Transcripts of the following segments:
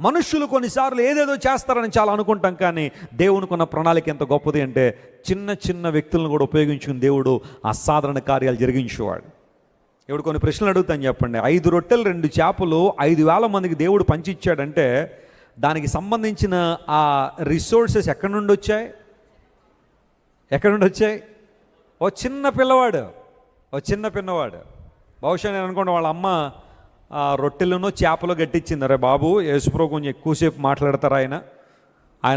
మనుషులు కొన్నిసార్లు ఏదేదో చేస్తారని చాలా అనుకుంటాం, కానీ దేవునికి ఉన్న ప్రణాళిక ఎంత గొప్పది అంటే చిన్న చిన్న వ్యక్తులను కూడా ఉపయోగించుకుని దేవుడు అసాధారణ కార్యాలు జరిగించేవాడు. ఇప్పుడు కొన్ని ప్రశ్నలు అడుగుతాను, చెప్పండి. 5 రొట్టెలు 2 చేపలు 5,000 మందికి దేవుడు పంచిచ్చాడంటే దానికి సంబంధించిన ఆ రిసోర్సెస్ ఎక్కడి నుండి వచ్చాయి? ఓ చిన్న పిల్లవాడు బహుశా నేను అనుకోండి వాళ్ళ అమ్మ రొట్టెలను చేపలు గట్టించింది. అరే బాబు, యేసుప్రభు కొంచెం ఎక్కువసేపు మాట్లాడతారు, ఆయన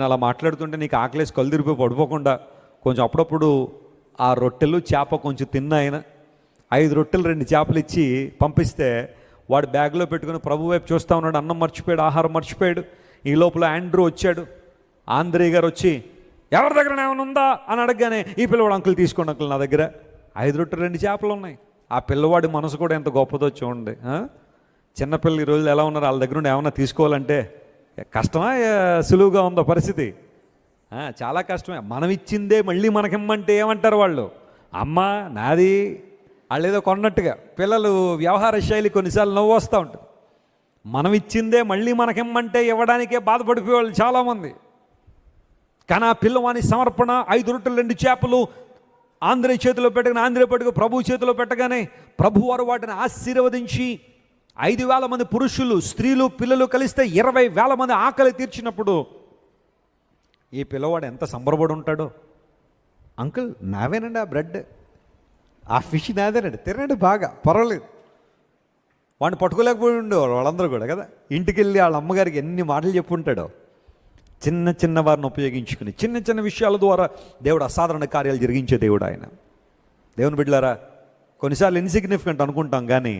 అలా మాట్లాడుతుంటే నీకు ఆకలేసి కళ్ళు తిరిగిపోయి పడిపోకుండా కొంచెం అప్పుడప్పుడు ఆ రొట్టెలు చేప కొంచెం తిన్న ఆయన 5 రొట్టెలు 2 చేపలు ఇచ్చి పంపిస్తే వాడు బ్యాగ్లో పెట్టుకుని ప్రభు వైపు చూస్తూ ఉన్నాడు. అన్నం మర్చిపోయాడు, ఆహారం మర్చిపోయాడు. ఈ లోపల ఆండ్రూ వచ్చాడు. ఆంధ్రే గారు వచ్చి ఎవరి దగ్గర ఏమైనా ఉందా అని అడగగానే ఈ పిల్లవాడు, అంకుల్ తీసుకోండి అంకుల్, నా దగ్గర 5 రొట్టెలు 2 చేపలు ఉన్నాయి. ఆ పిల్లవాడి మనసు కూడా ఎంత గొప్పదో చూడండి. చిన్నపిల్లలు ఈ రోజులు ఎలా ఉన్నారు, వాళ్ళ దగ్గర నుండి ఏమన్నా తీసుకోవాలంటే కష్టమా సులువుగా ఉందో పరిస్థితి? చాలా కష్టమే. మనం ఇచ్చిందే మళ్ళీ మనకిమ్మంటే ఏమంటారు వాళ్ళు? అమ్మ నాది, వాళ్ళు ఏదో కొన్నట్టుగా. పిల్లలు వ్యవహార శైలి కొన్నిసార్లు నవ్వు వస్తూ ఉంటుంది. మనం ఇచ్చిందే మళ్ళీ మనకిమ్మంటే ఇవ్వడానికే బాధపడిపోయేవాళ్ళు చాలామంది. కానీ ఆ పిల్లవాని సమర్పణ 5 రొట్టెలు 2 చేపలు ఆంధ్రే చేతిలో పెట్టగానే, ఆంధ్రే పట్టుకు ప్రభు చేతిలో పెట్టగానే ప్రభువారు వాటిని ఆశీర్వదించి 5,000 మంది పురుషులు, స్త్రీలు, పిల్లలు కలిస్తే 20,000 మంది ఆకలి తీర్చినప్పుడు ఈ పిల్లవాడు ఎంత సంబరపడి ఉంటాడో. అంకుల్ నావేనండి ఆ బ్రెడ్, ఆ ఫిష్ నాదేనండి, తినండి బాగా పర్వాలేదు. వాడిని పట్టుకోలేకపోయి ఉండేవాళ్ళు వాళ్ళందరూ కూడా కదా. ఇంటికి వెళ్ళి వాళ్ళ అమ్మగారికి ఎన్ని మాటలు చెప్పుంటాడో. చిన్న చిన్న వారిని ఉపయోగించుకుని చిన్న చిన్న విషయాల ద్వారా దేవుడు అసాధారణ కార్యాలు జరిగించే దేవుడు ఆయన. దేవుని బిడ్డలారా, కొన్నిసార్లు ఇన్సిగ్నిఫికెంట్ అనుకుంటాం, కానీ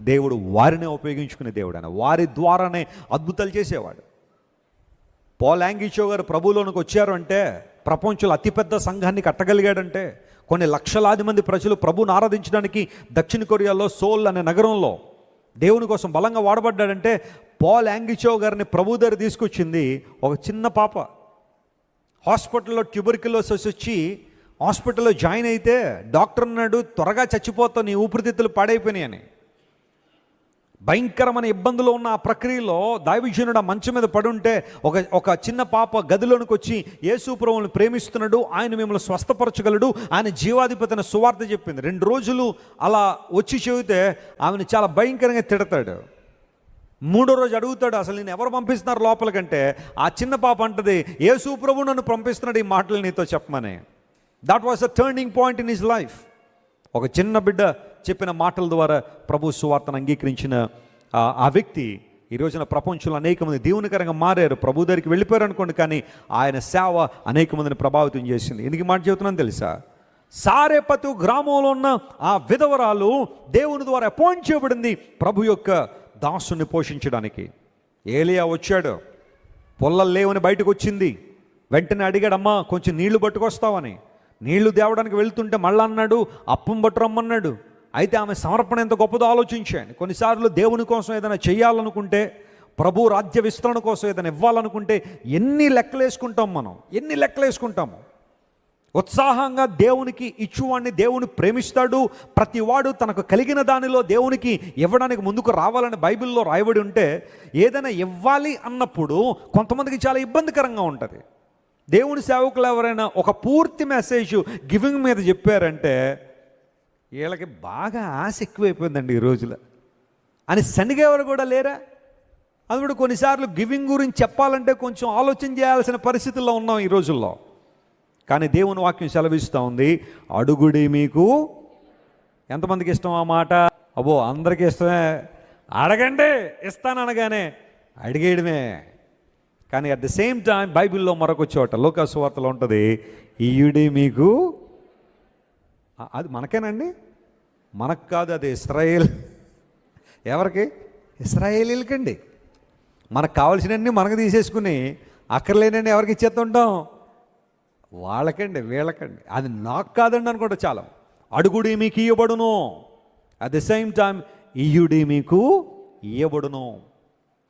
దేవుడు వారినే ఉపయోగించుకునే దేవుడు ఆయన. వారి ద్వారానే అద్భుతాలు చేసేవాడు. పాల్ యాంగిచో గారు ప్రభువులోనికి వచ్చారు అంటే, ప్రపంచంలో అతిపెద్ద సంఘాన్ని కట్టగలిగాడంటే, కొన్ని లక్షలాది మంది ప్రజలు ప్రభువుని ఆరాధించడానికి దక్షిణ కొరియాలో సోల్ అనే నగరంలో దేవుని కోసం బలంగా వాడబడ్డాడంటే, పాల్ యాంగిచో గారిని ప్రభు దగ్గర తీసుకొచ్చింది ఒక చిన్న పాప. హాస్పిటల్లో ట్యూబర్క్యులోసిస్ వచ్చి హాస్పిటల్లో జాయిన్ అయితే డాక్టర్ అన్నాడు, త్వరగా చచ్చిపోతావు, నీ ఊపిరితిత్తులు పాడైపోయినాయి అని. భయంకరమైన ఇబ్బందులు ఉన్న ఆ ప్రక్రియలో దైవజనుడు ఆ మంచం మీద పడుంటే ఒక చిన్న పాప గదిలోనికి వచ్చి యేసు ప్రభువుని ప్రేమిస్తున్నాడు, ఆయన మిమ్మల్ని స్వస్థపరచగలడు, ఆయన జీవాధిపతిని సువార్త చెప్పింది. 2 రోజులు అలా వచ్చి చెబితే ఆమెను చాలా భయంకరంగా తిడతాడు. 3వ రోజు అడుగుతాడు, అసలు నేను ఎవరు పంపిస్తున్నారు లోపలికంటే ఆ చిన్న పాప అంటది, యేసు ప్రభువు నన్ను పంపిస్తున్నాడు ఈ మాటలు నీతో చెప్పమని. That was a turning point in his life. ఒక చిన్న బిడ్డ చెప్పిన మాటల ద్వారా ప్రభు సువార్తను అంగీకరించిన ఆ వ్యక్తి ఈ రోజున ప్రపంచంలో అనేక మంది దీవెనకరంగా మారారు. ప్రభు దగ్గరికి వెళ్ళిపోయారు అనుకోండి, కానీ ఆయన సేవ అనేక మందిని ప్రభావితం చేసింది. ఎందుకు మాట చెబుతున్నాను తెలుసా? సారెపతు గ్రామంలో ఉన్న ఆ విధవరాలు దేవుని ద్వారా అపాయింట్ చేయబడింది ప్రభు యొక్క దాసుని పోషించడానికి. ఏలియా వచ్చాడు, పొల్లలు లేవని బయటకు వచ్చింది. వెంటనే అడిగాడు, అమ్మా కొంచెం నీళ్లు పట్టుకొస్తావని. నీళ్లు తేవడానికి వెళ్తుంటే మళ్ళా అన్నాడు, అప్పం పట్టురమ్మన్నాడు. అయితే ఆమె సమర్పణ ఎంత గొప్పదో ఆలోచించాను. కొన్నిసార్లు దేవుని కోసం ఏదైనా చేయాలనుకుంటే, ప్రభు రాజ్య విస్తరణ కోసం ఏదైనా ఇవ్వాలనుకుంటే ఎన్ని లెక్కలేసుకుంటాము. ఉత్సాహంగా దేవునికి ఇచ్చువాడిని దేవుని ప్రేమిస్తాడు. ప్రతివాడు తనకు కలిగిన దానిలో దేవునికి ఇవ్వడానికి ముందుకు రావాలని బైబిల్లో రాయబడి ఉంటే, ఏదైనా ఇవ్వాలి అన్నప్పుడు కొంతమందికి చాలా ఇబ్బందికరంగా ఉంటుంది. దేవుని సేవకులు ఎవరైనా ఒక పూర్తి మెసేజ్ గివింగ్ మీద చెప్పారంటే వీళ్ళకి బాగా ఆశ ఎక్కువైపోయిందండి ఈ రోజులో అని సనిగేవారు కూడా లేరా? అది కూడా కొన్నిసార్లు గివింగ్ గురించి చెప్పాలంటే కొంచెం ఆలోచన చేయాల్సిన పరిస్థితుల్లో ఉన్నాం ఈ రోజుల్లో. కానీ దేవుని వాక్యం సెలవిస్తూ ఉంది, అడుగుడి మీకు. ఎంతమందికి ఇష్టం ఆ మాట? అబ్బో అందరికీ ఇష్టమే. అడగండి ఇస్తాననగానే అడిగేయడమే. కానీ అట్ ద సేమ్ టైం బైబిల్లో మరొక చోట లూకా సువార్తలో ఉంటుంది, ఇయుడి మీకు. అది మనకేనండి? మనకు కాదు, అది ఇశ్రాయేల్. ఎవరికి? ఇశ్రాయేలీలకండి. మనకు కావాల్సినవన్నీ మనకు తీసేసుకుని అక్కర్లేనండి ఎవరికి ఇచ్చేస్తుంటాం? వాళ్ళకండి, వీళ్ళకండి. అది నాకు కాదండి అనుకుంటా చాలా. అడుగుడి మీకు ఇయ్యబడును, అట్ ద సేమ్ టైం ఇయ్యుడి మీకు ఇయ్యబడును.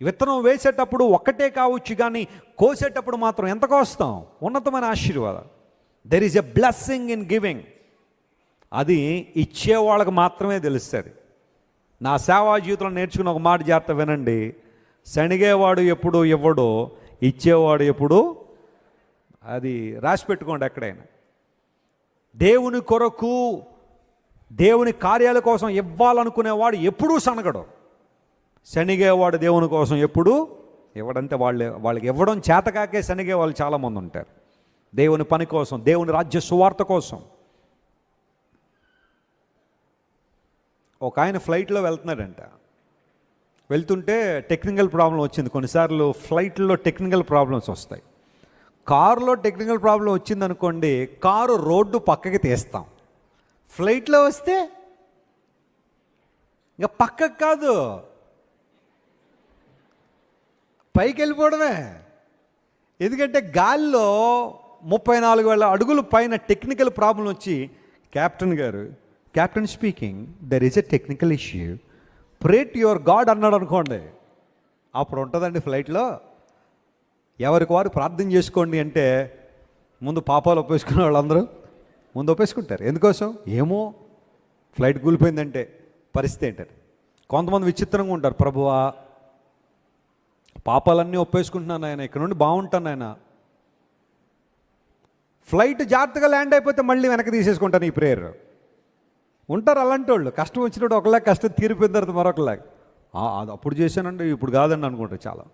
విత్తనం వేసేటప్పుడు ఒక్కటే కావచ్చు, కానీ కోసేటప్పుడు మాత్రం ఎంత కోస్తాం? ఉన్నతమైన ఆశీర్వాదం. There is a blessing in giving. అది ఇచ్చే వాళ్ళకి మాత్రమే తెలుస్తుంది. నా సేవా జీవితంలో నేర్చుకున్న ఒక మాట జాగ్రత్త వినండి. శనిగేవాడు ఎప్పుడు ఇవ్వడో, ఇచ్చేవాడు ఎప్పుడు, అది రాసి పెట్టుకోండి ఎక్కడైనా. దేవుని కొరకు, దేవుని కార్యాల కోసం ఇవ్వాలనుకునేవాడు ఎప్పుడూ సనగడు. శనిగేవాడు దేవుని కోసం ఎప్పుడు ఇవ్వడంటే వాళ్ళకి ఇవ్వడం చేతకాకే శనిగే వాళ్ళు చాలామంది ఉంటారు. దేవుని పని కోసం, దేవుని రాజ్య సువార్త కోసం. ఒక ఆయన ఫ్లైట్లో వెళ్తున్నాడంట. వెళ్తుంటే టెక్నికల్ ప్రాబ్లం వచ్చింది. కొన్నిసార్లు ఫ్లైట్లో టెక్నికల్ ప్రాబ్లమ్స్ వస్తాయి. కారులో టెక్నికల్ ప్రాబ్లం వచ్చిందనుకోండి, కారు రోడ్డు పక్కకి తీస్తాం. ఫ్లైట్లో వస్తే ఇంకా పక్కకు కాదు, పైకి వెళ్ళిపోవడమే. ఎందుకంటే గాల్లో 34,000 అడుగుల పైన టెక్నికల్ ప్రాబ్లం వచ్చి, captain speaking, there is a technical issue, pray to your God అన్నాడు అనుకోండి, అప్పుడు ఉంటుందండి ఫ్లైట్లో. ఎవరికి వారు ప్రార్థన చేసుకోండి అంటే ముందు పాపాలు ఒప్పేసుకునే వాళ్ళందరూ ముందు ఒప్పేసుకుంటారు. ఎందుకోసం? ఏమో ఫ్లైట్ కూలిపోయిందంటే పరిస్థితి ఏంటంటే. కొంతమంది విచిత్రంగా ఉంటారు, ప్రభువా పాపాలన్నీ ఒప్పేసుకుంటున్నాను ఆయన, ఇక్కడ నుండి బాగుంటాను ఆయన, ఫ్లైట్ జాగ్రత్తగా ల్యాండ్ అయిపోతే మళ్ళీ వెనక్కి తీసేసుకుంటాను ఈ ప్రేయర్. ఉంటారు అలాంటి వాళ్ళు. కష్టం వచ్చినప్పుడు ఒకలాగా, కష్టం తీరిపోయిన తర్వాత మరొకలాగా, అది అప్పుడు చేశానండి ఇప్పుడు కాదండి అనుకుంటారు చాలా.